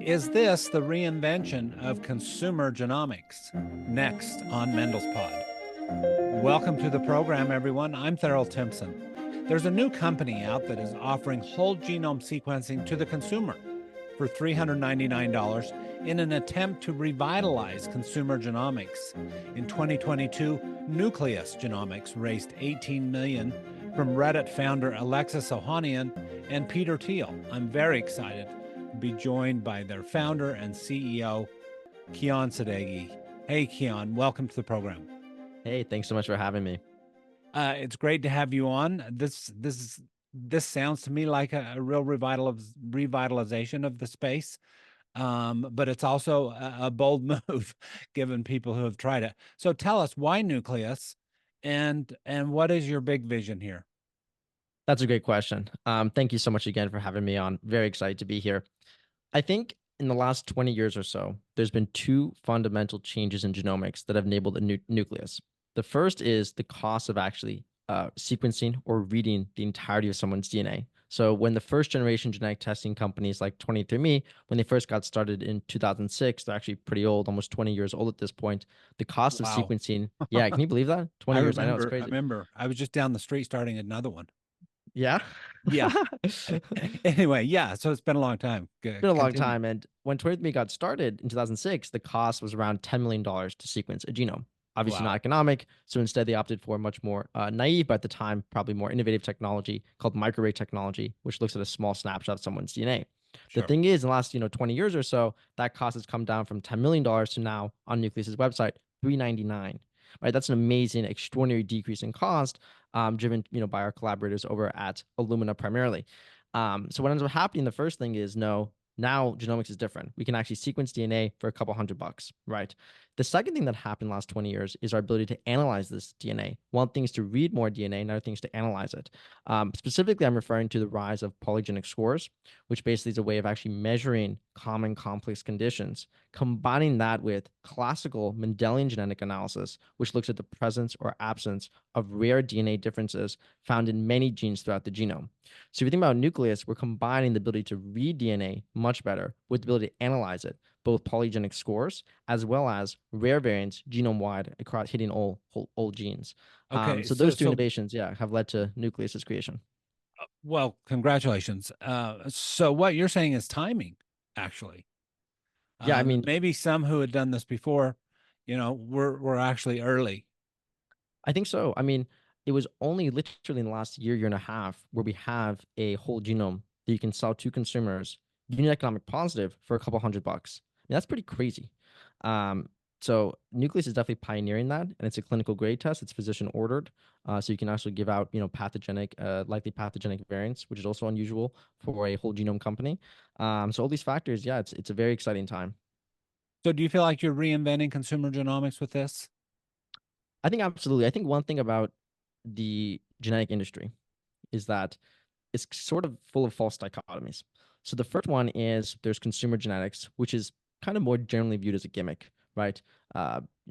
Is this the reinvention of consumer genomics? Next on Mendel's Pod. Welcome to the program, everyone. I'm Theral Timpson. There's a new company out that is offering whole genome sequencing to the consumer for $399 in an attempt to revitalize consumer genomics. In 2022, Nucleus Genomics raised $18 million from Reddit founder Alexis Ohanian and Peter Thiel. I'm very excited to be joined by their founder and CEO, Kian Sadeghi. Hey, Kian, welcome to the program. Hey, thanks so much for having me. It's great to have you on. This sounds to me like a real revitalization of the space, but it's also a bold move given people who have tried it. So tell us, why Nucleus, and what is your big vision here? That's a great question. Thank you so much again for having me on. Very excited to be here. I think in the last 20 years or so, there's been two fundamental changes in genomics that have enabled the nucleus. The first is the cost of actually sequencing or reading the entirety of someone's DNA. So when the first generation genetic testing companies like 23andMe, when they first got started in 2006, they're actually pretty old, almost 20 years old at this point. The cost of Wow. sequencing, yeah, can you believe that? 20 years, I know it's I crazy. remember. I was just down the street starting another one. Yeah. Yeah. Anyway, yeah. So it's been a long time. Been a long Continue. time. And when 23andMe got started in 2006, the cost was around $10 million to sequence a genome. Obviously not Wow. economic. So instead, they opted for a much more naive, but at the time, probably more innovative technology called microarray technology, which looks at a small snapshot of someone's DNA. The Sure. thing is, in the last 20 years or so, that cost has come down from $10 million to now on Nucleus's website, $399. Right, that's an amazing, extraordinary decrease in cost, driven by our collaborators over at Illumina primarily. So what ends up happening, the first thing is now genomics is different. We can actually sequence DNA for a couple $100, right? The second thing that happened in the last 20 years is our ability to analyze this DNA. One thing is to read more DNA, another thing is to analyze it. Specifically, I'm referring to the rise of polygenic scores, which basically is a way of actually measuring common complex conditions, combining that with classical Mendelian genetic analysis, which looks at the presence or absence of rare DNA differences found in many genes throughout the genome. So if you think about nucleus, we're combining the ability to read DNA much better with the ability to analyze it, both polygenic scores as well as rare variants genome-wide across hitting all genes. Okay. So those two innovations, yeah, have led to Nucleus's creation. Well, congratulations. So what you're saying is timing, actually. Yeah, I mean, Maybe some who had done this before, were actually early. I think so. I mean, it was only literally in the last year and a half where we have a whole genome that you can sell to consumers, unit economic positive for a couple $100. I mean, that's pretty crazy. Um, so Nucleus is definitely pioneering that, and it's a clinical grade test. It's physician ordered, so you can actually give out, pathogenic, likely pathogenic variants, which is also unusual for a whole genome company. So all these factors, yeah, it's a very exciting time. So do you feel like you're reinventing consumer genomics with this? I think absolutely. I think one thing about the genetic industry is that it's sort of full of false dichotomies. So the first one is there's consumer genetics, which is kind of more generally viewed as a gimmick, right?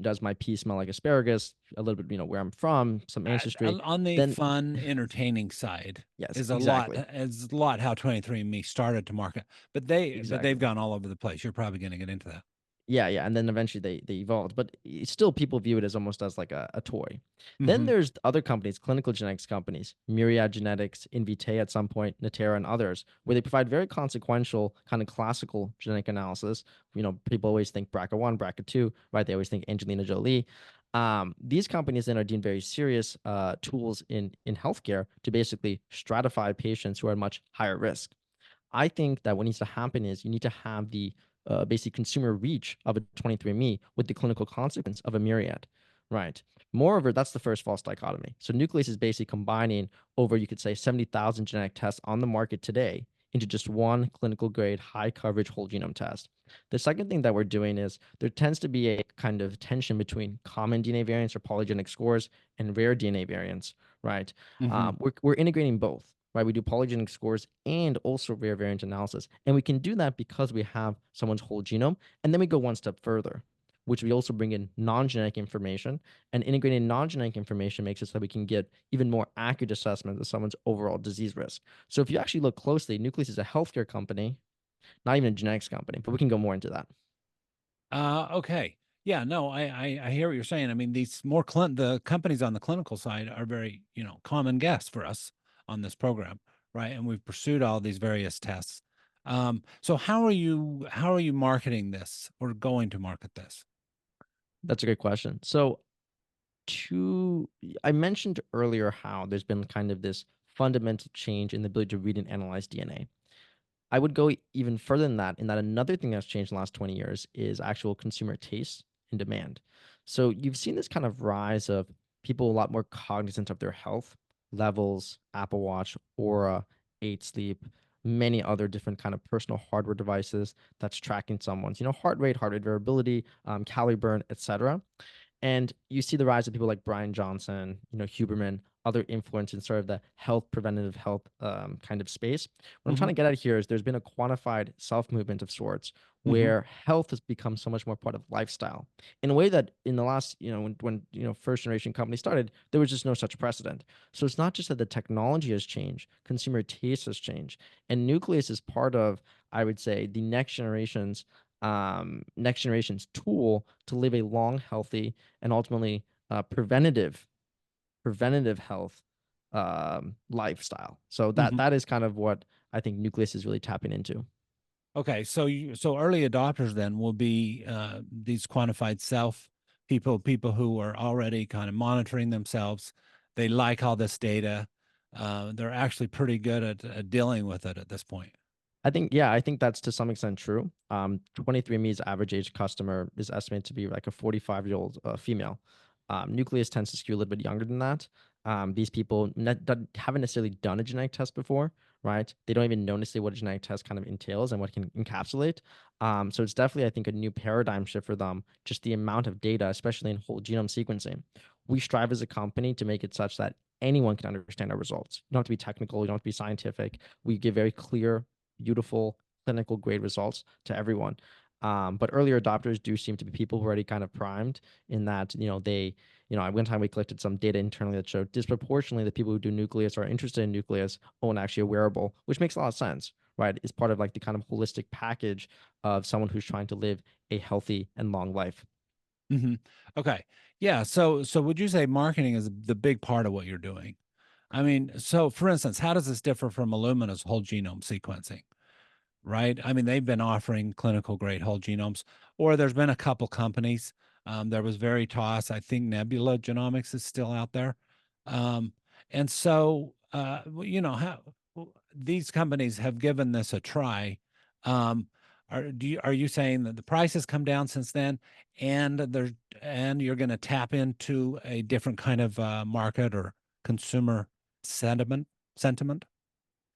Does my pea smell like asparagus? A little bit, where I'm from, some ancestry. On the Then, fun, entertaining side yes, is exactly. a lot how 23andMe started to market, but they've Exactly. gone all over the place. You're probably going to get into that. Yeah, yeah, and then eventually they evolved, but still people view it as almost as like a toy. Then Hmm. there's other companies, clinical genetics companies, Myriad Genetics, Invitae at some point, Natera and others, where they provide very consequential kind of classical genetic analysis. People always think BRCA1, BRCA2, right? They always think Angelina Jolie. These companies then are deemed very serious tools in healthcare to basically stratify patients who are at much higher risk. I think that what needs to happen is you need to have the basic consumer reach of a 23andMe with the clinical consequence of a Myriad, right? Moreover, that's the first false dichotomy. So Nucleus is basically combining over, you could say, 70,000 genetic tests on the market today into just one clinical grade, high coverage whole genome test. The second thing that we're doing is there tends to be a kind of tension between common DNA variants or polygenic scores and rare DNA variants, right? Hmm. We're integrating both, right? We do polygenic scores and also rare variant analysis. And we can do that because we have someone's whole genome. And then we go one step further, which we also bring in non-genetic information. And integrating non-genetic information makes it so that we can get even more accurate assessment of someone's overall disease risk. So if you actually look closely, Nucleus is a healthcare company not even a genetics company, but we can go more into that. Okay. Yeah, no, I hear what you're saying. I mean, these more the companies on the clinical side are very, common guests for us on this program, right? And we've pursued all these various tests. So how are you marketing this or going to market this? That's a great question. So to I mentioned earlier how there's been kind of this fundamental change in the ability to read and analyze DNA. I would go even further than that, in that another thing that's changed in the last 20 years is actual consumer taste and demand. So you've seen this kind of rise of people a lot more cognizant of their health levels, Apple Watch, Aura, 8 Sleep, many other different kind of personal hardware devices that's tracking someone's, heart rate variability, calorie burn, etc. And you see the rise of people like Brian Johnson, Huberman, other influence in sort of the health, preventative health kind of space. What I'm trying Hmm. to get at here is there's been a quantified self movement of sorts Hmm. where health has become so much more part of lifestyle in a way that in the last, when first generation companies started, there was just no such precedent. So it's not just that the technology has changed, consumer taste has changed. And Nucleus is part of, I would say, the next generation's tool to live a long, healthy, and ultimately preventative health lifestyle. So that Hmm. that is kind of what I think Nucleus is really tapping into. Okay, so early adopters then will be these quantified self people who are already kind of monitoring themselves. They like all this data. They're actually pretty good at dealing with it at this point. I think that's to some extent true. 23andMe's average age customer is estimated to be like a 45-year-old female. Nucleus tends to skew a little bit younger than that. These people haven't necessarily done a genetic test before, right? They don't even know necessarily what a genetic test kind of entails and what it can encapsulate. So it's definitely, I think, a new paradigm shift for them, just the amount of data, especially in whole genome sequencing. We strive as a company to make it such that anyone can understand our results. You don't have to be technical, you don't have to be scientific. We give very clear, beautiful clinical grade results to everyone. But earlier adopters do seem to be people who are already kind of primed in that, one time we collected some data internally that showed disproportionately the people who do Nucleus or are interested in Nucleus own actually a wearable, which makes a lot of sense, right? It's part of like the kind of holistic package of someone who's trying to live a healthy and long life. Hmm. Okay, yeah. So would you say marketing is the big part of what you're doing? I mean, so for instance, how does this differ from Illumina's whole genome sequencing? Right? I mean, they've been offering clinical grade whole genomes, or there's been a couple companies. There was Veritas, I think Nebula Genomics is still out there. Um, and so, how these companies have given this a try. Um, are you saying that the price has come down since then, and you're going to tap into a different kind of market or consumer sentiment?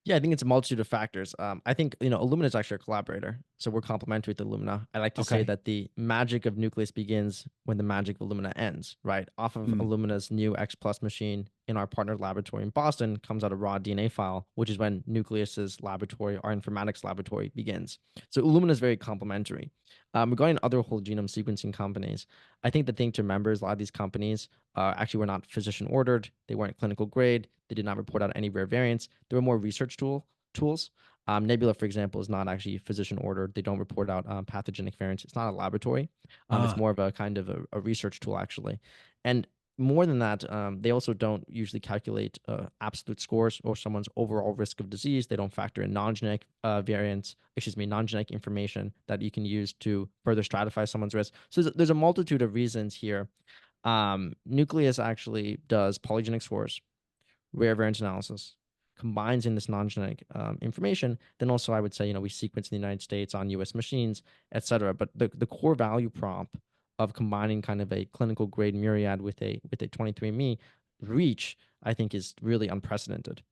Yeah, I think it's a multitude of factors. I think, Illumina is actually a collaborator, so we're complementary with Illumina. I like to say Okay. that the magic of Nucleus begins when the magic of Illumina ends, right? Off of Mm. Illumina's new X Plus machine in our partner laboratory in Boston comes out a raw DNA file, which is when Nucleus's laboratory, our informatics laboratory, begins. So Illumina is very complementary. Regarding other whole genome sequencing companies, I think the thing to remember is a lot of these companies actually were not physician ordered. They weren't clinical grade. They did not report out any rare variants. They were more research tools. Nebula, for example, is not actually physician ordered. They don't report out pathogenic variants. It's not a laboratory. It's Ah. more of a kind of a research tool, actually. And more than that, they also don't usually calculate absolute scores or someone's overall risk of disease. They don't factor in non-genetic non-genetic information that you can use to further stratify someone's risk. So there's a multitude of reasons here. Nucleus actually does polygenic scores, rare variant analysis, combines in this non-genetic information. Then also, I would say, we sequence in the United States on U.S. machines, et cetera. But the core value prop of combining kind of a clinical grade Myriad with a 23andMe reach, I think, is really unprecedented.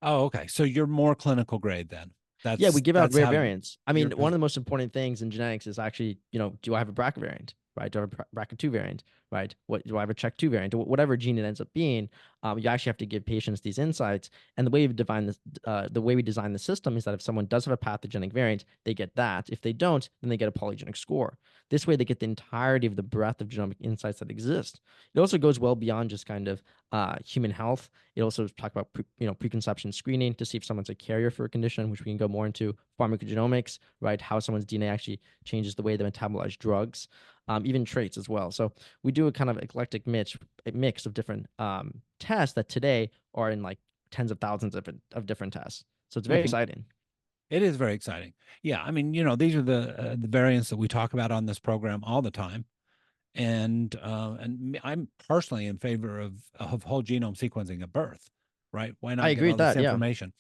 Oh, okay. So you're more clinical grade then. Yeah, we That's give out that's rare how variants. I you're mean, one of the most important things in genetics is actually, do I have a BRCA variant, right? Do I have a BRCA2 variant, right? What do I have a check two variant? Whatever gene it ends up being, you actually have to give patients these insights. And the way we design the system is that if someone does have a pathogenic variant, they get that. If they don't, then they get a polygenic score. This way, they get the entirety of the breadth of genomic insights that exist. It also goes well beyond just kind of human health. It also talks about preconception screening to see if someone's a carrier for a condition, which we can go more into. Pharmacogenomics, right? How someone's DNA actually changes the way they metabolize drugs, even traits as well. So we do a kind of eclectic mix of different tests that today are in like tens of thousands of different tests. So it's very Mhm. exciting. It is very exciting. Yeah, I mean, these are the variants that we talk about on this program all the time, and I'm personally in favor of whole genome sequencing at birth, right? Why I not get agree all with this that. Yeah. information?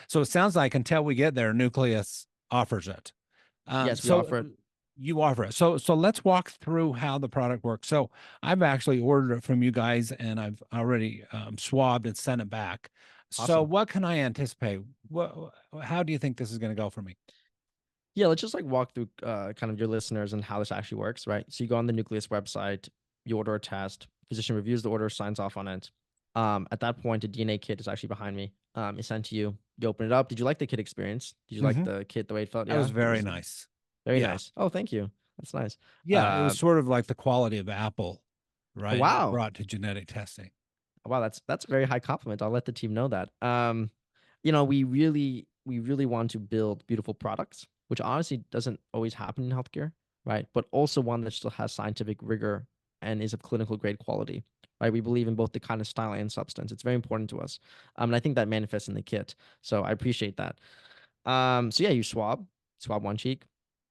So it sounds like until we get there, Nucleus offers it. Yes, we So offer it. you offer it. So let's walk through how the product works. So I've actually ordered it from you guys, and I've already swabbed and sent it back. So Awesome. what can I anticipate? How do you think this is going to go for me? Yeah, let's just like walk through kind of your listeners and how this actually works, right? So you go on the Nucleus website, you order a test, physician reviews the order, signs off on it. At that point, a DNA kit is actually behind me. It's sent to you. You open it up. Did you like the kit experience? Did you like Hmm. the kit the way it felt? That was Yeah, it very was nice. very Yeah. nice. Oh, thank you. That's nice. Yeah. It was sort of like the quality of Apple, Oh, right? wow. Brought to genetic testing. Wow, that's a very high compliment. I'll let the team know that. We really want to build beautiful products, which honestly doesn't always happen in healthcare, right? But also one that still has scientific rigor and is of clinical grade quality, right? We believe in both the kind of style and substance. It's very important to us, and I think that manifests in the kit. So I appreciate that. So yeah, you swab one cheek,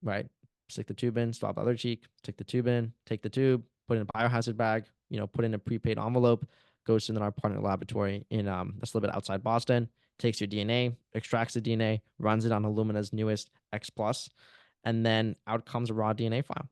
right? Stick the tube in, swab the other cheek, stick the tube in, take the tube, put it in a biohazard bag, put in a prepaid envelope, goes to our partner laboratory in that's a little bit outside Boston, takes your DNA, extracts the DNA, runs it on Illumina's newest X Plus, and then out comes a raw DNA file.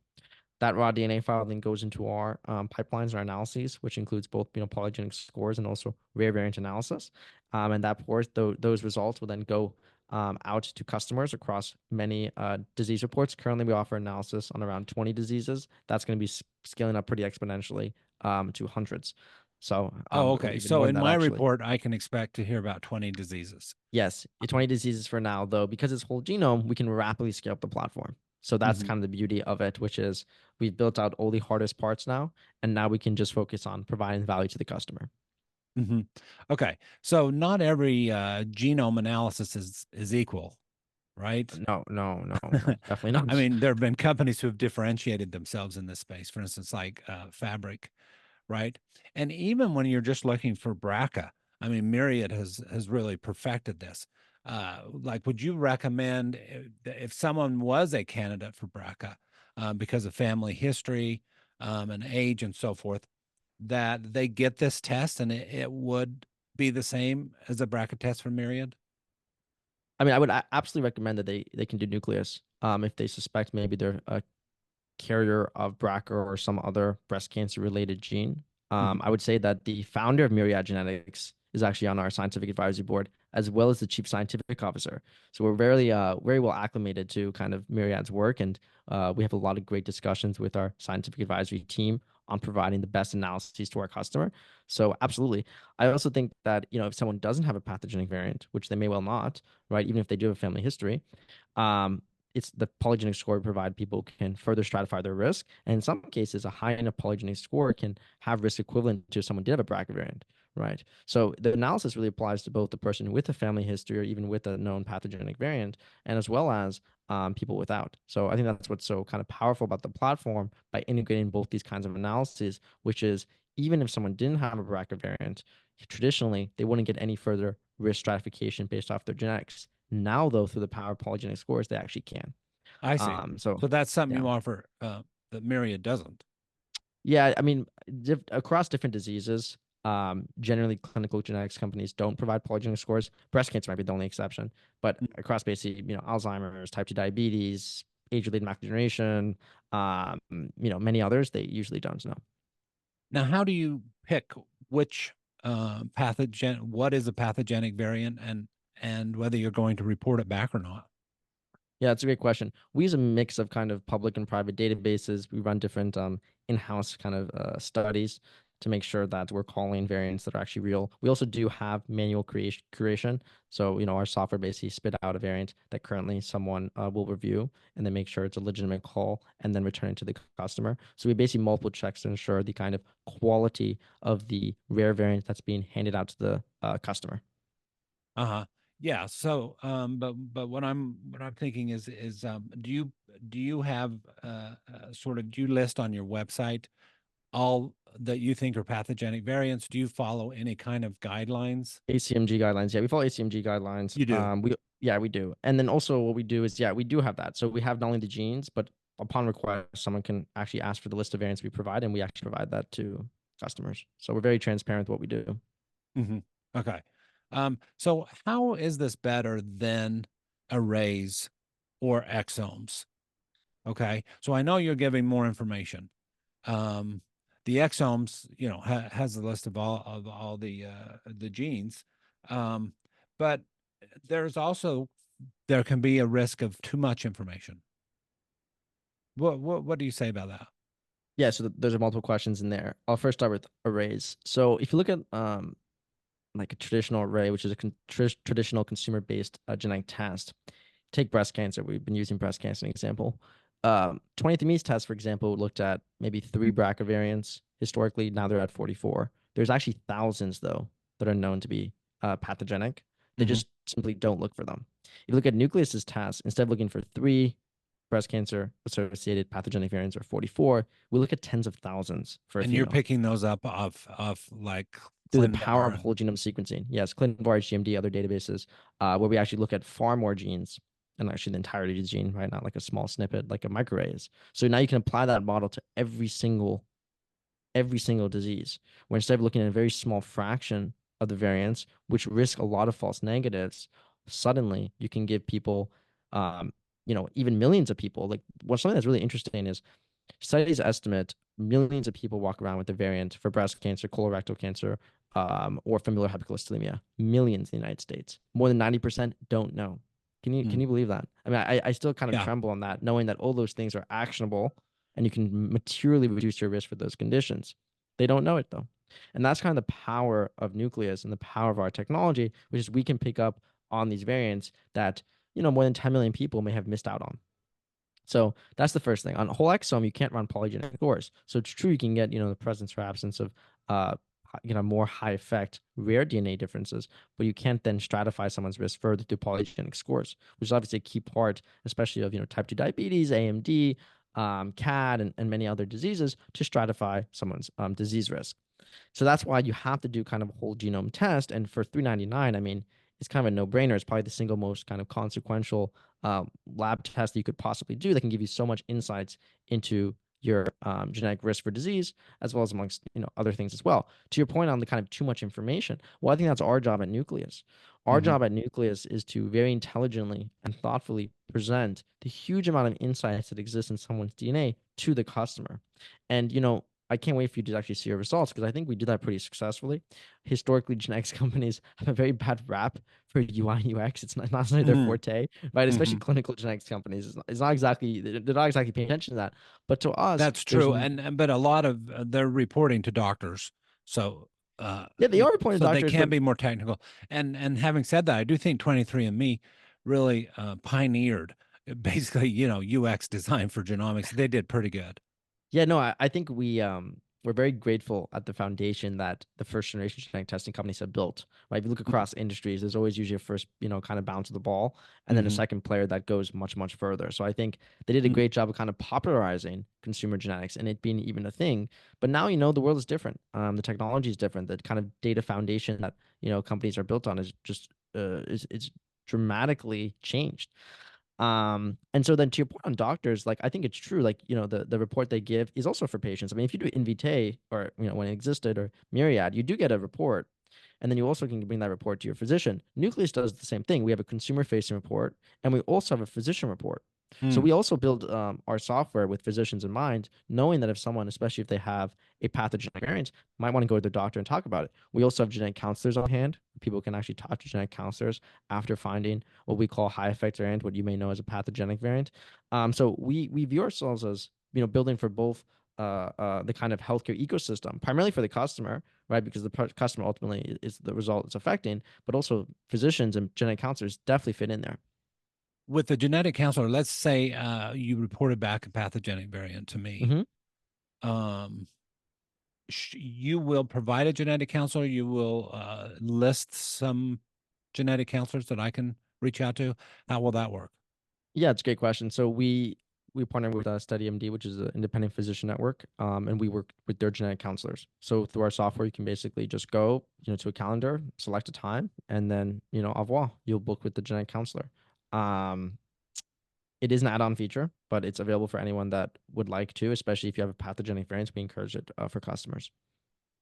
That raw DNA file then goes into our pipelines, our analyses, which includes both polygenic scores and also rare variant analysis. And that pours those results will then go out to customers across many disease reports. Currently, we offer analysis on around 20 diseases. That's going to be scaling up pretty exponentially to hundreds. So Oh, or okay. even So more in than that, my actually. report, I can expect to hear about 20 diseases. Yes, 20 diseases for now, though, because it's whole genome, we can rapidly scale up the platform. So that's Hmm. kind of the beauty of it, which is we've built out all the hardest parts now, and now we can just focus on providing value to the customer. Hmm. Okay. So not every genome analysis is equal, right? No, no, no, no, definitely I not. mean, there have been companies who have differentiated themselves in this space, for instance, like Fabric, right? And even when you're just looking for BRCA, I mean, Myriad has really perfected this. Like, would you recommend if someone was a candidate for BRCA because of family history and age and so forth, that they get this test and it would be the same as a BRCA test for Myriad? I mean, I would absolutely recommend that they can do Nucleus if they suspect maybe they're a carrier of BRCA or some other breast cancer related gene. I Mhm. would say that the founder of Myriad Genetics is actually on our scientific advisory board, as well as the chief scientific officer. So we're very well acclimated to kind of Myriad's work, and we have a lot of great discussions with our scientific advisory team on providing the best analyses to our customer. So absolutely, I also think that if someone doesn't have a pathogenic variant, which they may well not, right, even if they do have a family history, um, it's the polygenic score we provide people can further stratify their risk. And in some cases, a high enough polygenic score can have risk equivalent to if someone did have a BRCA variant, right? So the analysis really applies to both the person with a family history or even with a known pathogenic variant, and as well as people without. So I think that's what's so kind of powerful about the platform by integrating both these kinds of analyses, which is even if someone didn't have a BRCA variant, traditionally they wouldn't get any further risk stratification based off their genetics. Now, though, through the power of polygenic scores, they actually can. I see. So So that's something yeah, you offer that Myriad doesn't. yeah. I mean, across different diseases, generally clinical genetics companies don't provide polygenic scores. Breast cancer might be the only exception, but across basically, Alzheimer's, type 2 diabetes, age-related macular degeneration, many others, they usually don't know. Now, how do you pick which what is a pathogenic variant and whether you're going to report it back or not? Yeah, it's a great question. We use a mix of kind of public and private databases. We run different in-house kind of studies to make sure that we're calling variants that are actually real. We also do have manual curation. So, our software basically spit out a variant that currently someone will review and then make sure it's a legitimate call and then return it to the customer. So we basically multiple checks to ensure the kind of quality of the rare variant that's being handed out to the customer. Uh-huh. Yeah. So, but what I'm thinking is do you have sort of do you list on your website all that you think are pathogenic variants? Do you follow any kind of guidelines? ACMG guidelines. Yeah, we follow ACMG guidelines. You do. We do. And then also what we do is we do have that. So we have not only the genes, but upon request, someone can actually ask for the list of variants we provide, and we actually provide that to customers. So we're very transparent with what we do. Hmm. Okay. So how is this better than arrays or exomes? Okay. So I know you're giving more information. Um, the exomes, has a list of all the genes. Um, but there can be a risk of too much information. What do you say about that? Yeah, so there's multiple questions in there. I'll first start with arrays. So if you look at like a traditional array, which is a traditional consumer-based genetic test, take breast cancer. We've been using breast cancer as an example. 23andMe's test, for example, looked at maybe 3 BRCA variants historically. Now they're at 44. There's actually thousands, though, that are known to be pathogenic. They Hmm. just simply don't look for them. If you look at Nucleus's test, instead of looking for 3 breast cancer associated pathogenic variants or 44, we look at tens of thousands for a And you're female picking those up of like through the power ClinVar of whole genome sequencing. Yes, ClinVar, GMD, other databases, where we actually look at far more genes and actually the entirety of the gene, right? Not like a small snippet, like a microarray is. So now you can apply that model to every single disease, where instead of looking at a very small fraction of the variants, which risk a lot of false negatives, suddenly you can give people, even millions of people. Like, something that's really interesting is studies estimate millions of people walk around with the variant for breast cancer, colorectal cancer, or familial hypercholesterolemia. Millions in the United States. More than 90% don't know. Can you believe that? I mean, I still kind of Yeah. tremble on that, knowing that all those things are actionable and you can materially reduce your risk for those conditions. They don't know it though. And that's kind of the power of Nucleus and the power of our technology, which is we can pick up on these variants that, more than 10 million people may have missed out on. So that's the first thing. On a whole exome, you can't run polygenic scores. So it's true you can get, the presence or absence of more high effect rare DNA differences, but you can't then stratify someone's risk further through polygenic scores, which is obviously a key part, especially of type 2 diabetes, AMD, CAD, and many other diseases to stratify someone's disease risk. So that's why you have to do kind of a whole genome test. And for 399, I mean, it's kind of a no-brainer. It's probably the single most kind of consequential lab test that you could possibly do that can give you so much insights into your genetic risk for disease, as well as amongst other things as well. To your point on the kind of too much information, well, I think that's our job at Nucleus. Our Hmm. job at Nucleus is to very intelligently and thoughtfully present the huge amount of insights that exist in someone's DNA to the customer. And I can't wait for you to actually see your results because I think we do that pretty successfully. Historically, genetics companies have a very bad rap for UI and UX. It's not necessarily their Hmm. forte, right? Especially Hmm. clinical genetics companies. It's not exactly they're not exactly paying attention to that. But to us, That's true. But a lot of they're reporting to doctors. So uh yeah, they are reporting so they doctors, can but be more technical. And having said that, I do think 23andMe really pioneered basically, UX design for genomics. They did pretty good. yeah, no, I think we're very grateful at the foundation that the first generation genetic testing companies have built. Right? If you look across industries, there's always usually a first, kind of bounce of the ball, and then a Hmm. second player that goes much, much further. So I think they did a great job of kind of popularizing consumer genetics and it being even a thing. But now the world is different. The technology is different. The kind of data foundation that companies are built on is just it's dramatically changed. And so then to your point on doctors, like I think it's true, like, the report they give is also for patients. I mean, if you do Invitae or, when it existed or Myriad, you do get a report. And then you also can bring that report to your physician. Nucleus does the same thing. We have a consumer facing report and we also have a physician report. So Hmm. we also build our software with physicians in mind, knowing that if someone, especially if they have a pathogenic variant, might want to go to their doctor and talk about it. We also have genetic counselors on hand. People can actually talk to genetic counselors after finding what we call high effect variant, what you may know as a pathogenic variant. So we view ourselves as building for both the kind of healthcare ecosystem, primarily for the customer, right? Because the customer ultimately is the result it's affecting, but also physicians and genetic counselors definitely fit in there. With the genetic counselor, let's say you reported back a pathogenic variant to me. Hmm. Um, you will provide a genetic counselor. You will list some genetic counselors that I can reach out to. How will that work? Yeah, it's a great question. So we partner with StudyMD, which is an independent physician network, and we work with their genetic counselors. So through our software, you can basically just go, to a calendar, select a time, and then, au revoir, you'll book with the genetic counselor. Um, it is an add-on feature, but it's available for anyone that would like to, especially if you have a pathogenic variant. We encourage it for customers.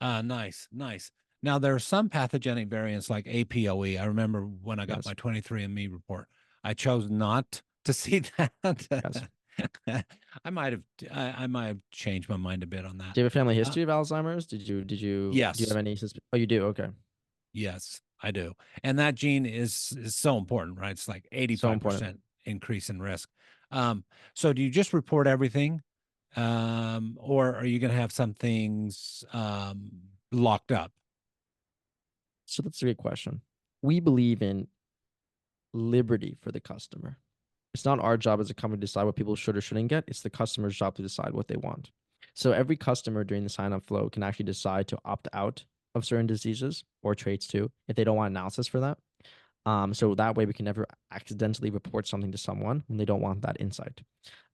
Nice, nice. Now there are some pathogenic variants like APOE. I remember when I got Yes, my 23andMe report, I chose not to see that. yes. I might have changed my mind a bit on that. Do you have a family Uh, history of Alzheimer's? Do you have yes, any Oh, you do. Okay, yes, I do. And that gene is so important, right? It's like so important. 85% increase in risk. Um, so do you just report everything? Or are you going to have some things locked up? So that's a great question. We believe in liberty for the customer. It's not our job as a company to decide what people should or shouldn't get. It's the customer's job to decide what they want. So every customer during the sign up flow can actually decide to opt out of certain diseases or traits too if they don't want analysis for that. So that way we can never accidentally report something to someone when they don't want that insight.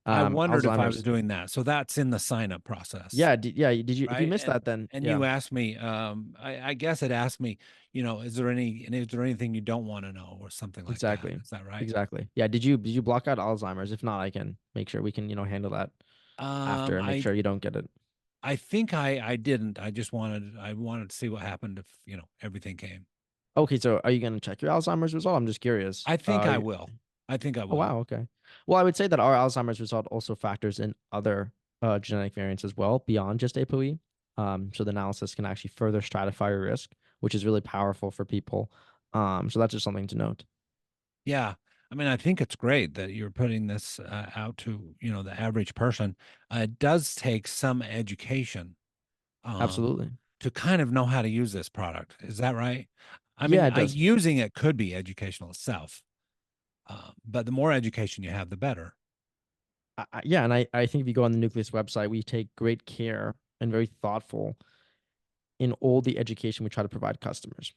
I wondered if I was Alzheimer's. doing that. So that's in the sign up process, Yeah, yeah. Did you? If you right? missed that, then And yeah, you asked me, I guess it asked me, is there anything you don't want to know or something like that? exactly, Is that right? exactly. Yeah. Did you block out Alzheimer's? If not, I can make sure we can handle that after and make I sure you don't get it. I think I didn't. I wanted to see what happened if, everything came. Okay, so are you gonna check your Alzheimer's result? I'm just curious. I think I will. I think I Oh will. wow, okay. Well, I would say that our Alzheimer's result also factors in other genetic variants as well beyond just ApoE. So the analysis can actually further stratify your risk, which is really powerful for people. So that's just something to note. Yeah. I mean, I think it's great that you're putting this out to, the average person. It does take some education um, Absolutely. to kind of know how to use this product. Is that right? I Yeah, mean, it does. using it could be educational itself, but the more education you have, the better. Yeah, and I think if you go on the Nucleus website, we take great care and very thoughtful in all the education we try to provide customers.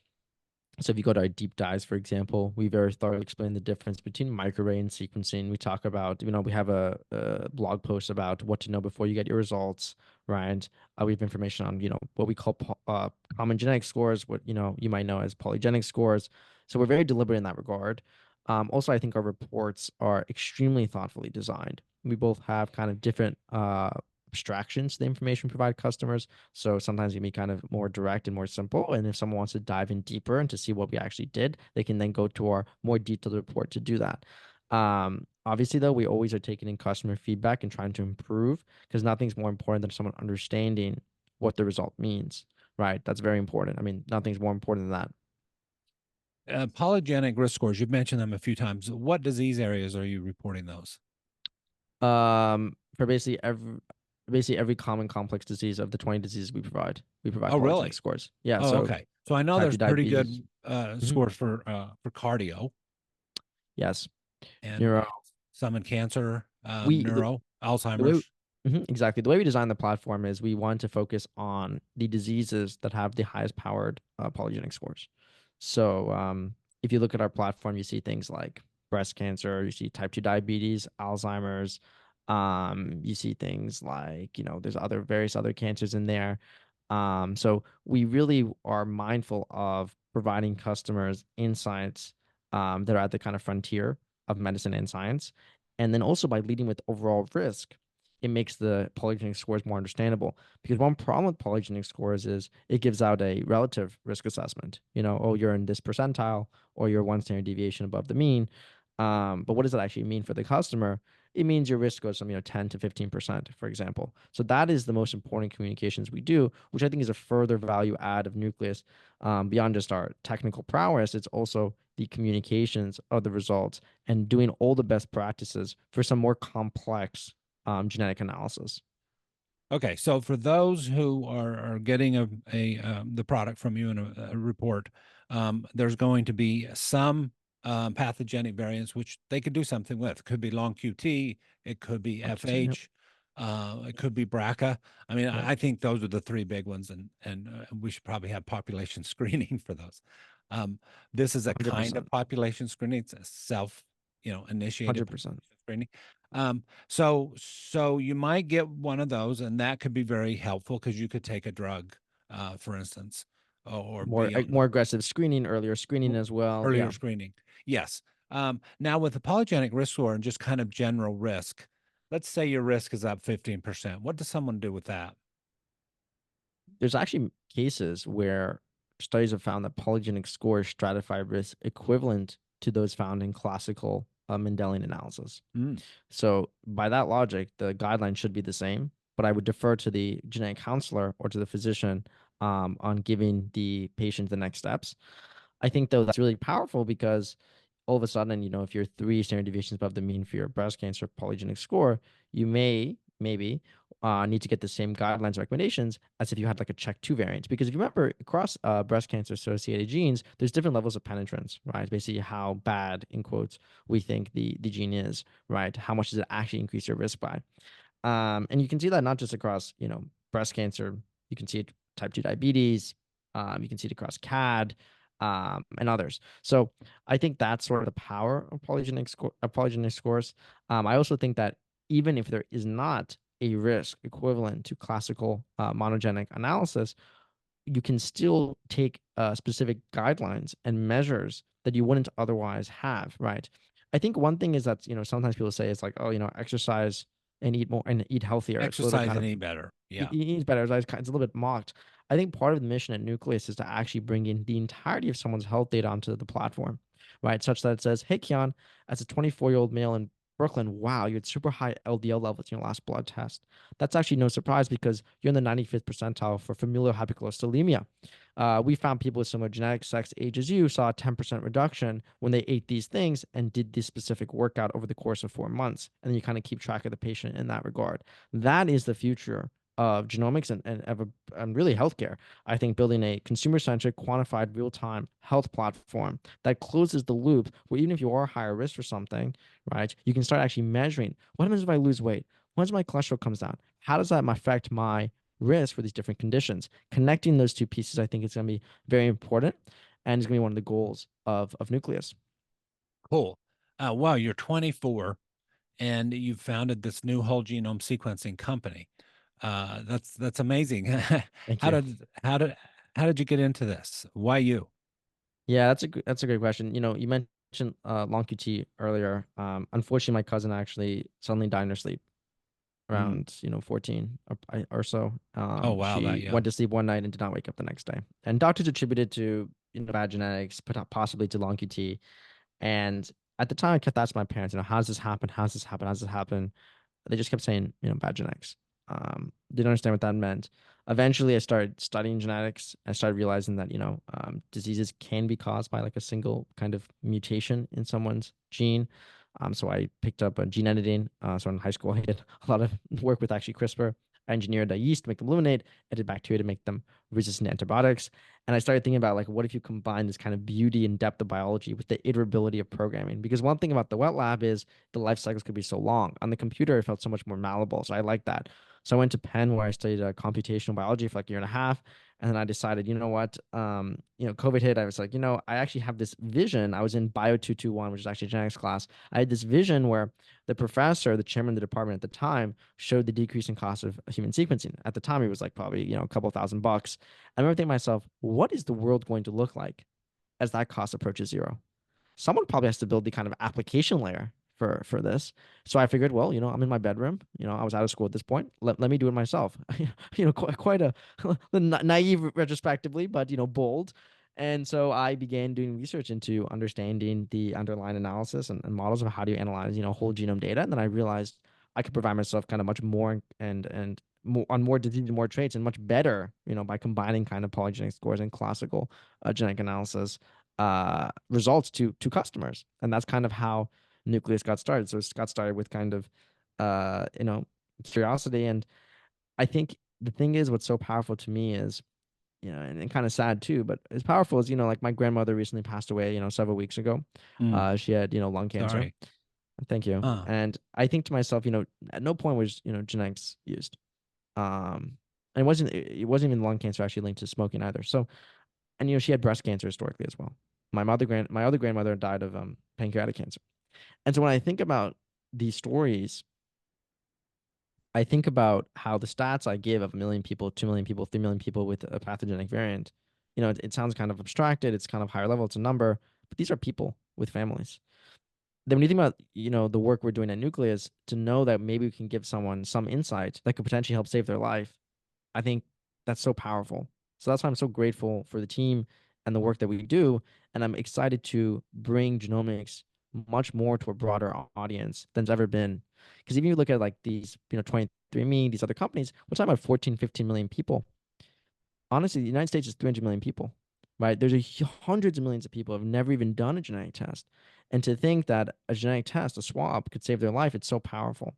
So if you go to our deep dives, for example, we very thoroughly explain the difference between microarray and sequencing. We talk about, we have a blog post about what to know before you get your results, right? We have information on, what we call common genetic scores, what, you might know as polygenic scores. So we're very deliberate in that regard. Also, I think our reports are extremely thoughtfully designed. We both have kind of different abstractions to the information we provide customers. So sometimes it can be kind of more direct and more simple. And if someone wants to dive in deeper and to see what we actually did, they can then go to our more detailed report to do that. Obviously, though, we always are taking in customer feedback and trying to improve because nothing's more important than someone understanding what the result means, right? That's very important. I mean, nothing's more important than Polygenic risk scores, you've mentioned them a few times. What disease areas are you reporting those? that. For basically every common complex disease of the 20 diseases we provide Oh, polygenic really? scores. Yeah, Oh, so okay. So I know type there's 2 pretty diabetes. good Mhm. scores for cardio Yes. and Neuro. some in cancer, We neuro, the way Alzheimer's. exactly the way we designed the platform is we want to focus on the diseases that have the highest powered polygenic scores. So if you look at our platform, you see things like breast cancer, you see type 2 diabetes, Alzheimer's, you see things like, there's other various other cancers in there. So we really are mindful of providing customers insights that are at the kind of frontier of medicine and science. And then also by leading with overall risk, it makes the polygenic scores more understandable. Because one problem with polygenic scores is it gives out a relative risk assessment. Oh, you're in this percentile, or you're one standard deviation above the mean. But what does that actually mean for the customer? it means your risk goes from 10 to 15%, for example. So that is the most important communications we do, which I think is a further value add of Nucleus. Beyond just our technical prowess, it's also the communications of the results and doing all the best practices for some more complex genetic analysis. Okay, so for those who are getting the product from you in a report, there's going to be some pathogenic variants which they could do something with. It could be long QT, it could be 100%. Yep. FH, it could be BRCA. I mean, Yep. I think those are the three big ones, and we should probably have population screening for those. This is a kind of 100%. population screening. It's a initiated 100%. screening. So you might get one of those, and that could be very helpful because you could take a drug, for instance, or More be on more aggressive screening, earlier screening as well. earlier Yeah. screening. Yes. Now with the polygenic risk score and just kind of general risk, let's say your risk is up 15%. What does someone do with that? There's actually cases where studies have found that polygenic scores stratify risk equivalent to those found in classical Mendelian analysis. Mm. So by that logic, the guidelines should be the same, but I would defer to the genetic counselor or to the physician on giving the patient the next steps. I think though that's really powerful because all of a sudden, if you're 3 standard deviations above the mean for your breast cancer polygenic score, you maybe need to get the same guidelines recommendations as if you had like a check 2 variant. Because if you remember, across breast cancer associated genes, there's different levels of penetrance, right? Basically, how bad, in quotes, we think the gene is, right? How much does it actually increase your risk by? And you can see that not just across, breast cancer, you can see it type 2 diabetes, you can see it across CAD, and others. So I think that's sort of the power of polygenic scores. I also think that even if there is not a risk equivalent to classical monogenic analysis, you can still take specific guidelines and measures that you wouldn't otherwise have, right? I think one thing is that, sometimes people say it's like, oh, exercise and eat more and eat healthier. It's a little bit Exercise kind and of eat better. Yeah. eat better. It's a little bit mocked. I think part of the mission at Nucleus is to actually bring in the entirety of someone's health data onto the platform, right? Such that it says, hey, Kian, as a 24-year-old male in Brooklyn, wow, you had super high LDL levels in your last blood test. That's actually no surprise because you're in the 95th percentile for familial hypercholesterolemia. We found people with similar genetic sex age as you saw a 10% reduction when they ate these things and did this specific workout over the course of 4 months. And then you kind of keep track of the patient in that regard. That is the future of genomics and really healthcare. I think building a consumer-centric, quantified, real-time health platform that closes the loop where even if you are higher risk for something, right, you can start actually measuring what happens if I lose weight? Once my cholesterol comes down, how does that affect my risk for these different conditions? Connecting those two pieces, I think, is going to be very important, and is going to be one of the goals of Nucleus. Cool. Wow, you're 24 and you founded this new whole genome sequencing company. That's amazing. Thank How you. did how did how did you get into this? Why you? Yeah, that's a great question. You mentioned long QT earlier. Unfortunately, my cousin actually suddenly died in her sleep Mm. around 14 or so. Oh wow, that She went young. to sleep one night and did not wake up the next day. And doctors attributed to bad genetics, but possibly to long QT. And at the time, I kept asking my parents, how does this happen? How does this happen? How does this happen? They just kept saying, bad genetics. Didn't understand what that meant. Eventually, I started studying genetics. I started realizing that, diseases can be caused by like a single kind of mutation in someone's gene. So I picked up gene editing. So in high school, I did a lot of work with actually CRISPR. I engineered a yeast to make them eliminate, edited bacteria to make them resistant to antibiotics. And I started thinking about like, what if you combine this kind of beauty and depth of biology with the iterability of programming? Because one thing about the wet lab is the life cycles could be so long. On the computer, it felt so much more malleable. So I like that. So I went to Penn where I studied computational biology for like a year and a half. And then I decided, you know what? COVID hit. I was like, I actually have this vision. I was in Bio 221, which is actually a genetics class. I had this vision where the professor, the chairman of the department at the time, showed the decrease in cost of human sequencing. At the time, it was like probably, a couple $1,000. I remember thinking to myself, what is the world going to look like as that cost approaches zero? Someone probably has to build the kind of application layer for this. So I figured, well, I'm in my bedroom. I was out of school at this point. Let me do it myself. Quite a naive retrospectively, but bold. And so I began doing research into understanding the underlying analysis and models of how do you analyze, whole genome data. And then I realized I could provide myself kind of much more and more, on more disease and more traits and much better, by combining kind of polygenic scores and classical genetic analysis results to customers. And that's kind of how Nucleus got started. So it got started with kind of, curiosity. And I think the thing is, what's so powerful to me is, and kind of sad too, but as powerful as, like my grandmother recently passed away, several weeks ago. Mm, She had, lung cancer. sorry. Thank you. Uh, And I think to myself, at no point was, genetics used. And it wasn't even lung cancer actually linked to smoking either. So, and, she had breast cancer historically as well. My other grandmother died of pancreatic cancer. And so when I think about these stories, I think about how the stats I give of 1 million people, 2 million people, 3 million people with a pathogenic variant, it sounds kind of abstracted. It's kind of higher level. It's a number, but these are people with families. Then when you think about, the work we're doing at Nucleus, to know that maybe we can give someone some insight that could potentially help save their life, I think that's so powerful. So that's why I'm so grateful for the team and the work that we do. And I'm excited to bring genomics much more to a broader audience than it's ever been. Because even if you look at like these, 23andMe, these other companies, we're talking about 14, 15 million people. Honestly, the United States is 300 million people, right? There's hundreds of millions of people who have never even done a genetic test. And to think that a genetic test, a swab, could save their life, it's so powerful.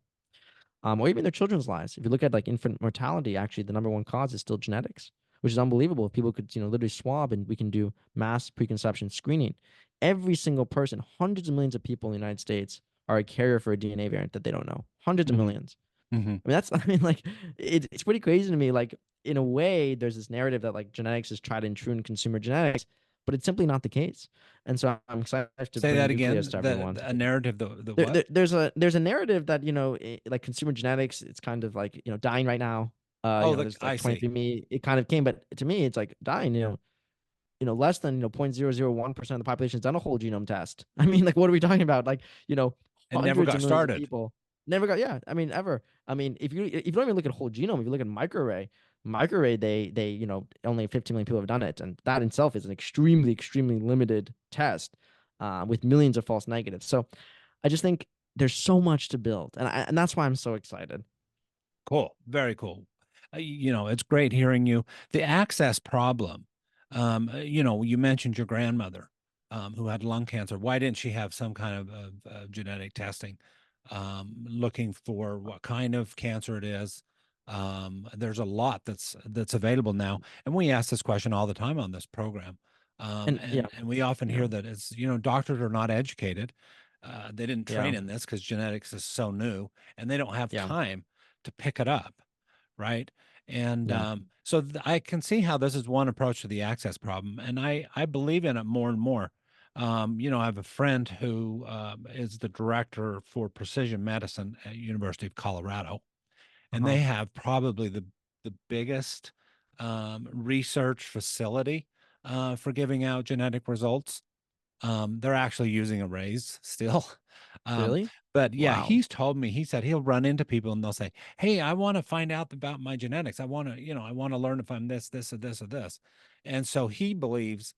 Or even their children's lives. If you look at like infant mortality, actually the number one cause is still genetics, which is unbelievable. If people could, literally swab and we can do mass preconception screening. Every single person, hundreds of millions of people in the United States are a carrier for a DNA variant that they don't know. Hundreds of mhm, millions. mhm. I mean, like, it's pretty crazy to me. Like, in a way, there's this narrative that like genetics is tried and true in consumer genetics, but it's simply not the case. And so I'm excited to Say bring that Nucleus again. to everyone. A narrative. The There, what? there's a narrative that like consumer genetics, it's kind of like dying right now. Oh, There's I like see. 23andMe, it kind of came, but to me, it's like dying. Less than 0.001% of the population has done a whole genome test. I mean, like, what are we talking about? Like, It never hundreds got of millions of started. people never got. Yeah, I mean, ever. I mean, if you don't even look at whole genome, if you look at microarray, they only 15 million people have done it, and that itself is an extremely limited test, with millions of false negatives. So I just think there's so much to build, and that's why I'm so excited. Cool. Very cool. It's great hearing you. The access problem. You mentioned your grandmother, who had lung cancer. Why didn't she have some kind of genetic testing, looking for what kind of cancer it is? There's a lot that's available now, and we ask this question all the time on this program. And yeah, And we often yeah, hear that doctors are not educated. They didn't yeah, train in this because genetics is so new, and they don't have yeah, time to pick it up, right? And yeah. so I can see how this is one approach to the access problem, and I believe in it more and more. I have a friend who is the director for precision medicine at University of Colorado, and Uh-huh. they have probably the biggest research facility for giving out genetic results. They're actually using arrays still. Um, Really? but yeah, Wow. he's told me, he said he'll run into people and they'll say, "Hey, I want to find out about my genetics. I want to learn if I'm this or this or this." And so he believes,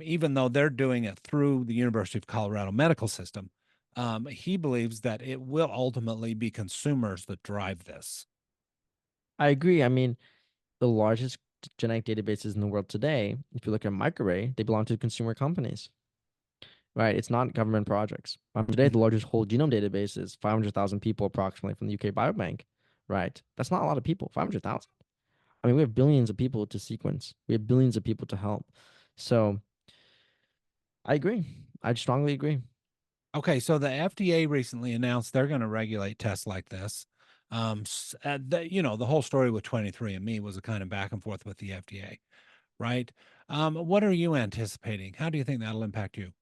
even though they're doing it through the University of Colorado medical system, he believes that it will ultimately be consumers that drive this. I agree. I mean, the largest genetic databases in the world today, if you look at Microarray, they belong to consumer companies, right? It's not government projects. Today, the Mhm. largest whole genome database is 500,000 people approximately from the UK Biobank, right? That's not a lot of people, 500,000. I mean, we have billions of people to sequence. We have billions of people to help. So I agree. I strongly agree. Okay, so the FDA recently announced they're going to regulate tests like this. The whole story with 23andMe was a kind of back and forth with the FDA, right? What are you anticipating? How do you think that'll impact you?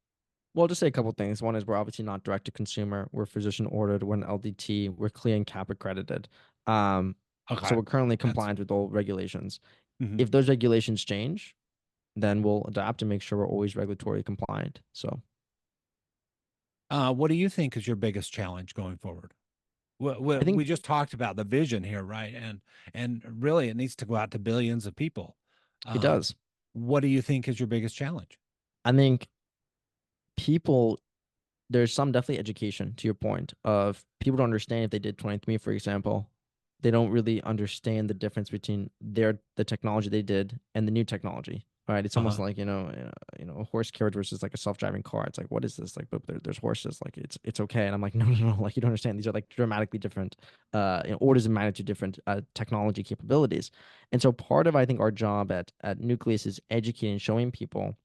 Well, I'll just say a couple things. One is we're obviously not direct to consumer. We're physician ordered. We're an LDT. We're CLIA and CAP accredited. Um, so Okay, we're currently that's compliant with all regulations. mhm. If those regulations change, then we'll adapt and make sure we're always regulatory compliant. So What do you think is your biggest challenge going forward? We, I think we just talked about the vision here, right? And really, it needs to go out to billions of people. it Um, does. What do you think is your biggest challenge? I think people there's some definitely education to your point of people don't understand if they did 23, for example, they don't really understand the difference between the technology they did and the new technology. Right. It's almost Uh-huh. like, a horse carriage versus like a self-driving car. It's like, what is this? Like, but there's horses. Like, it's okay. And I'm like, no, no, no. Like, you don't understand. These are like dramatically different, orders of magnitude different technology capabilities. And so part of, I think, our job at Nucleus is educating, showing people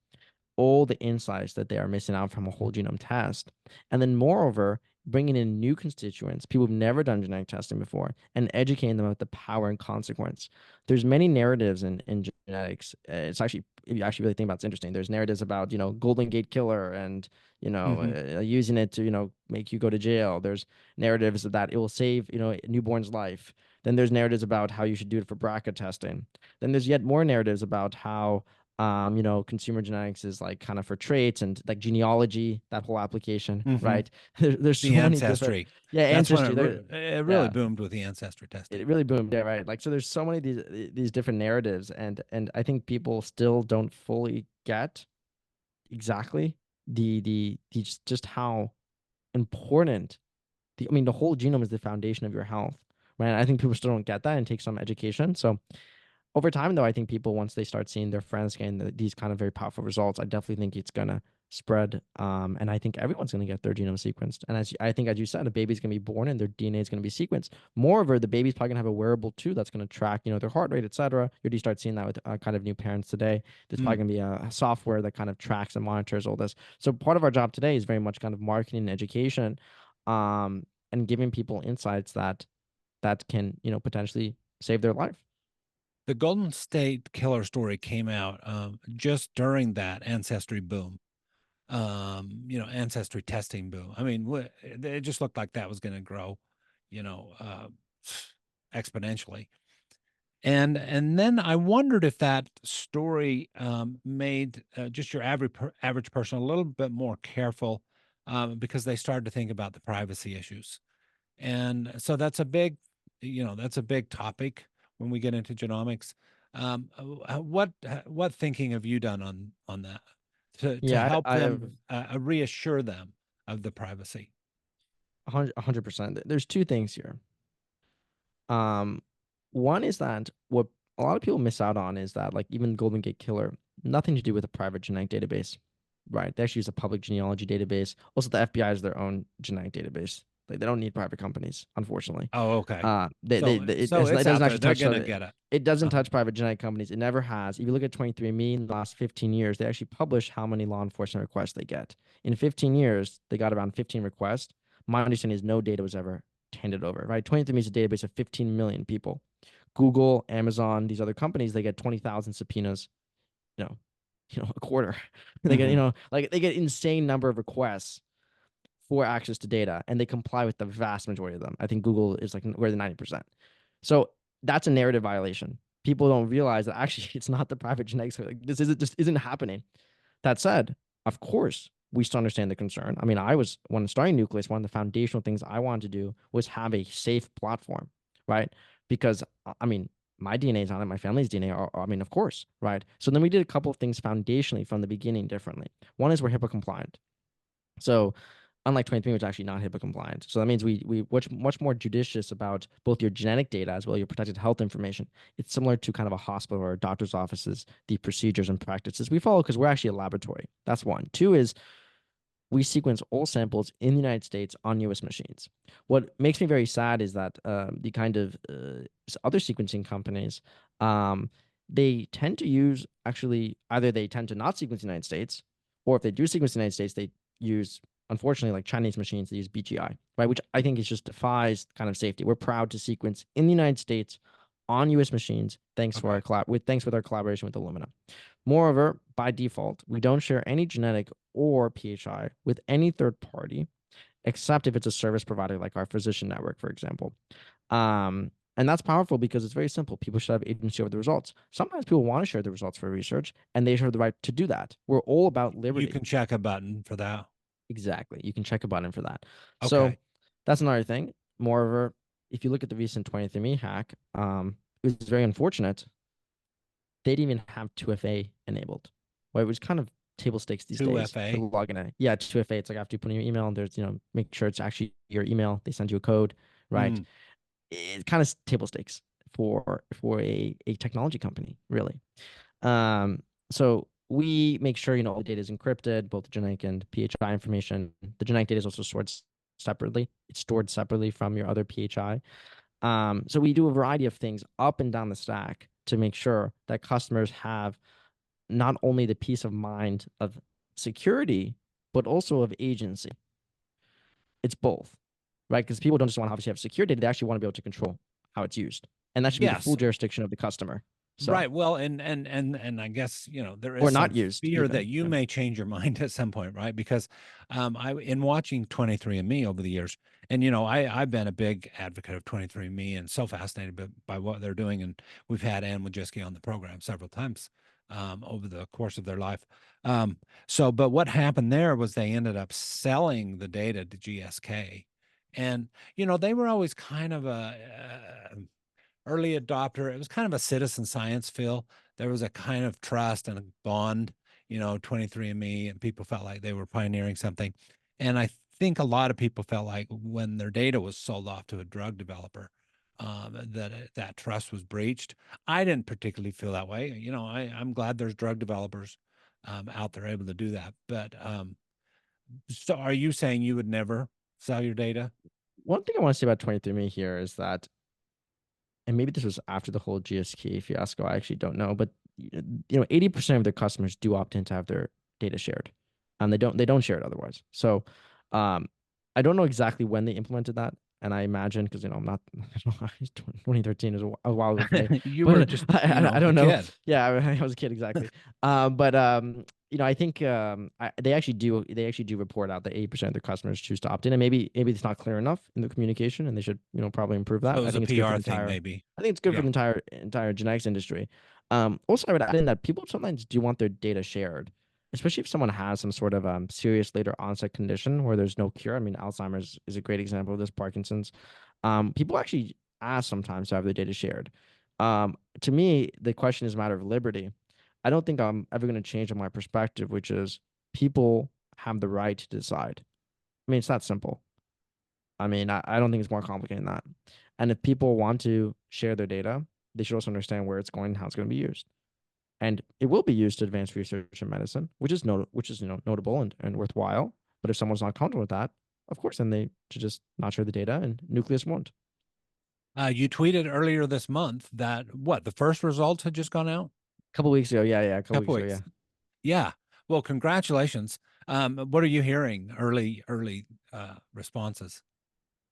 all the insights that they are missing out from a whole genome test. And then, moreover, bringing in new constituents, people who've never done genetic testing before, and educating them about the power and consequence. There's many narratives in genetics. It's actually, if you actually really think about it, it's interesting. There's narratives about, Golden Gate Killer and, Hmm. using it to, make you go to jail. There's narratives that it will save, a newborn's life. Then there's narratives about how you should do it for BRCA testing. Then there's yet more narratives about how consumer genetics is like kind of for traits and like genealogy, that whole application, Hmm. right? There's The so many different, ancestry. yeah, That's when ancestry. There, it really yeah, boomed with the ancestry testing. it really boomed, yeah, right. Like, so there's so many of these different narratives, and I think people still don't fully get exactly the just how important the whole genome is the foundation of your health, right? I think people still don't get that and take some education. So over time, though, I think people, once they start seeing their friends getting these kind of very powerful results, I definitely think it's gonna spread. And I think everyone's gonna get their genome sequenced. And I think, as you said, a baby's gonna be born and their DNA is gonna be sequenced. Moreover, the baby's probably gonna have a wearable too that's gonna track, their heart rate, et cetera. You already start seeing that with kind of new parents today. There's probably Mm. gonna be a software that kind of tracks and monitors all this. So part of our job today is very much kind of marketing and education, and giving people insights that can, potentially save their life. The Golden State Killer story came out just during that ancestry boom. Ancestry testing boom. I mean, it just looked like that was going to grow, you know, uh, exponentially. And then I wondered if that story made just your average person a little bit more careful, because they started to think about the privacy issues. And so that's a big topic when we get into genomics. What thinking have you done on that to Yeah, help I've them reassure them of the privacy? 100%. There's two things here. Um, One is that what a lot of people miss out on is that, like, even Golden Gate Killer, nothing to do with a private genetic database, right? They actually use a public genealogy database. Also, the FBI has their own genetic database. Like, they don't need private companies, unfortunately. Oh, okay. So It it's doesn't out there. actually They're touch gonna the, get it. it doesn't Uh-huh. touch private genetic companies. It never has. If you look at 23andMe in the last 15 years, they actually publish how many law enforcement requests they get. In 15 years, they got around 15 requests. My understanding is no data was ever handed over, right? 23andMe is a database of 15 million people. Google, Amazon, these other companies, they get 20,000 subpoenas, you know, a quarter. They get, Hmm. like, they get insane number of requests for access to data, and they comply with the vast majority of them. I think Google is like where the 90%. So that's a narrative violation. People don't realize that actually it's not the private genetics. Like, this isn't just isn't happening. That said, of course, we still understand the concern. I mean, when starting Nucleus, one of the foundational things I wanted to do was have a safe platform, right? Because I mean, my DNA is on it, my family's DNA I mean, of course, right? So then we did a couple of things foundationally from the beginning differently. One is we're HIPAA compliant. So unlike 23, which is actually not HIPAA compliant. So that means we much more judicious about both your genetic data as well as your protected health information. It's similar to kind of a hospital or a doctor's offices, the procedures and practices we follow because we're actually a laboratory. That's one. Two is we sequence all samples in the United States on US machines. What makes me very sad is that the kind of other sequencing companies, um, they tend to use actually either they tend to not sequence the United States, or if they do sequence the United States, they use, unfortunately, like Chinese machines, they use BGI, right? Which I think is just defies kind of safety. We're proud to sequence in the United States on US machines, thanks to Okay. our thanks with our collaboration with Illumina. Moreover, by default, we don't share any genetic or PHI with any third party, except if it's a service provider like our physician network, for example. And that's powerful because it's very simple. People should have agency over the results. Sometimes people want to share the results for research, and they should have the right to do that. We're all about You liberty. can check a button for that. Exactly. You can check a button for that. So Okay. that's another thing. Moreover, if you look at the recent 23andMe hack, it was very unfortunate. they didn't even have 2FA enabled, right? Which kind of table stakes these days for 2FA. login in. Yeah, 2FA. It's like after you put in your email, and there's, make sure it's actually your email. They send you a code, right? Mm. It's kind of table stakes for a technology company, really. Um, so we make sure, all the data is encrypted, both the genetic and PHI information. The genetic data is also stored separately. It's stored separately from your other PHI. So we do a variety of things up and down the stack to make sure that customers have not only the peace of mind of security, but also of agency. It's both, right? Because people don't just want to obviously have secure data; they actually want to be able to control how it's used, and that should be the full Yes. jurisdiction of the customer. So, Right. Well, and I guess, there is or some not used fear that even. you may change your mind at some point, right? Because I in watching 23andMe over the years, and I've been a big advocate of 23andMe and so fascinated by what they're doing. And we've had Ann Wojcicki on the program several times over the course of their life. But what happened there was they ended up selling the data to GSK. And they were always kind of a early adopter. It was kind of a citizen science feel. There was a kind of trust and a bond, 23andMe, and people felt like they were pioneering something. And I think a lot of people felt like when their data was sold off to a drug developer, that trust was breached. I didn't particularly feel that way. I'm glad there's drug developers out there able to do that. But so are you saying you would never sell your data? One thing I want to say about 23andMe here is that, and maybe this was after the whole GSK fiasco, I actually don't know, but 80% of their customers do opt in to have their data shared, and they don't share it otherwise. So, um, I don't know exactly when they implemented that, and I imagine, because I'm not, 2013 is a while ago for me, You were but just, I a don't know. kid. Yeah, I was a kid exactly. But I think they actually do report out that 80% of their customers choose to opt in, and maybe it's not clear enough in the communication, and they should probably improve So that. it I was a think it's good for PR the thing, entire. maybe. I think it's good for Yeah. the entire genetics industry. Also, I would add in that people sometimes do want their data shared, especially if someone has some sort of serious later onset condition where there's no cure. I mean, Alzheimer's is a great example of this. Parkinson's. People actually ask sometimes to have their data shared. To me, the question is a matter of liberty. I don't think I'm ever going to change on my perspective, which is people have the right to decide. I mean, it's that simple. I mean, I don't think it's more complicated than that. And if people want to share their data, they should also understand where it's going and how it's going to be used. And it will be used to advance research in medicine, which is notable and worthwhile. But if someone's not comfortable with that, of course, then they should just not share the data, and Nucleus won't. You tweeted earlier this month that the first results had just gone out A couple weeks ago, yeah, a a couple couple weeks ago, weeks. yeah. Yeah. Well, congratulations. What are you hearing? Early responses.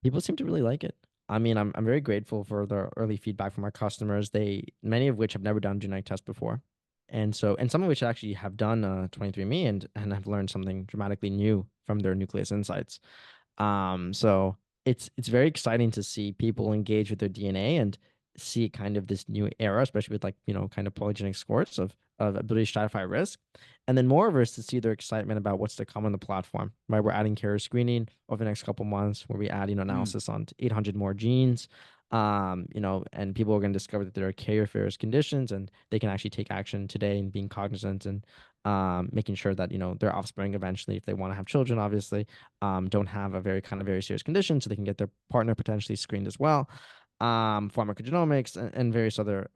People seem to really like it. I mean, I'm very grateful for the early feedback from our customers. Many of which have never done genetic test before, and some of which actually have done 23andMe and have learned something dramatically new from their nucleus insights. So it's very exciting to see people engage with their DNA and see kind of this new era, especially with, like, kind of polygenic scores of ability to stratify risk. And then moreover is to see their excitement about what's to come on the platform, right? We're adding carrier screening over the next couple months where we add, Mm. analysis on 800 more genes. And people are going to discover that there are carrier conditions, and they can actually take action today and being cognizant and making sure that, their offspring eventually, if they want to have children, obviously, don't have a very serious condition, so they can get their partner potentially screened as well. Pharmacogenomics and various other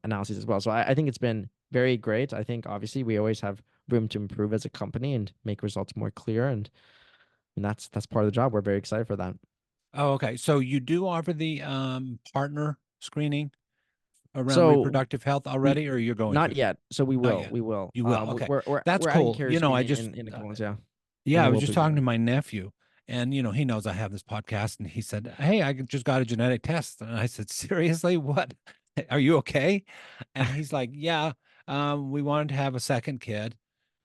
analyses as well. So I think it's been very great. I think obviously we always have room to improve as a company and make results more clear, and that's part of the job. We're very excited for that. Oh, okay. So you do offer the partner screening around So reproductive health we already, or you're going not to? yet. So we Not will. yet. We will. You will. Okay. We're That's adding cool. carrier I screening just in a couple months, yeah, and Yeah, I then was we'll just preview talking that. to my nephew, and he knows I have this podcast, and he said, "Hey, I just got a genetic test," and I said, "Seriously, what? Are you okay?" And he's like, "Yeah, we wanted to have a second kid,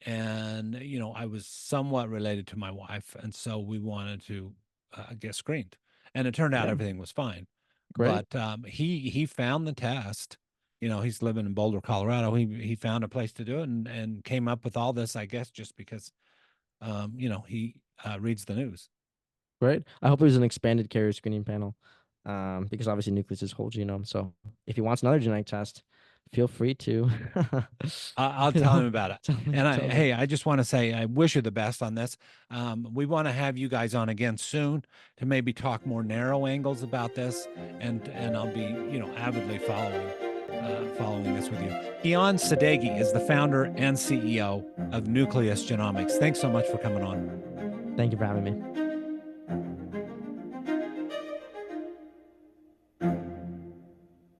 and I was somewhat related to my wife, and so we wanted to get screened, and it turned out Yeah, everything was fine, great, but he found the test." He's living in Boulder, Colorado. He found a place to do it, and came up with all this, I guess, just because he reads the news. great. I hope it was an expanded carrier screening panel, because obviously Nucleus is whole genome. So if he wants another genetic test, feel free to. I'll you tell know, him about it. tell me- And tell me. hey, I just want to say I wish you the best on this. We want to have you guys on again soon to maybe talk more narrow angles about this, and I'll be avidly following this with you. Kian Sadeghi is the founder and CEO of Nucleus Genomics. Thanks so much for coming on. Thank you for having me.